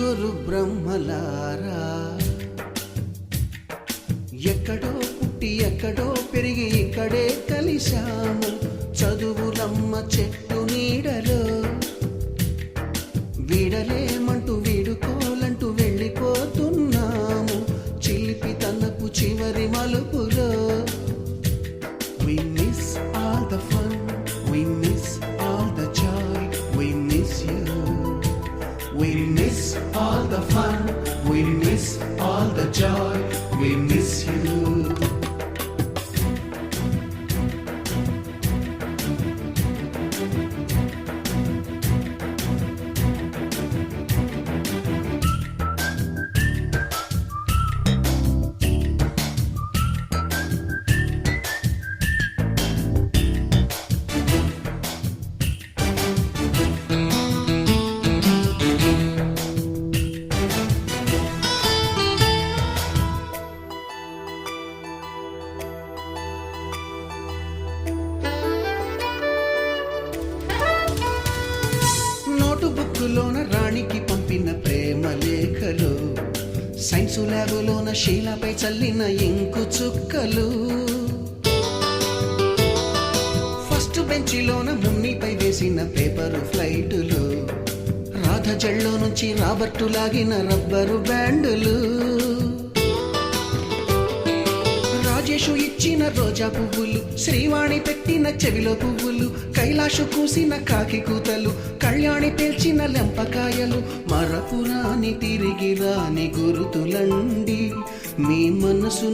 ముగ్గురు బ్రహ్మలారా ఎక్కడో పుట్టి ఎక్కడో పెరిగి ఇక్కడే కలిశాము చదువులమ్మ చెట్టు నీడలో వీడలేమంటూ వీడుకోలంటూ వెళ్ళిపోతున్నాము చిలిపి తనపు చివరి మలుపులో We miss all the fun, we miss all the joy, we miss you. We miss all the fun, we miss all the joy, we miss you. బుక్కులోన రాణికి పంపిన ప్రేమ లేఖలు సైన్సు ల్యాబులోన శీలపై చల్లిన ఇంకు చుక్కలు ఫస్ట్ బెంచిలోన మున్నిపై వేసిన పేపరు ఫ్లైటులు రాధ జల్లో నుంచి రాబర్టు లాగిన rubber బ్యాండులు Rajesh ఇచ్చిన రోజా పువ్వులు శ్రీవాణి పెట్టిన చెవిలో పువ్వులు కైలాషు కూసిన కాకి కూతలు కళ్యాణి పేల్చిన లెంపకాయలు మరపురాని తిరిగి రాని గురుతులండి మీ మనసు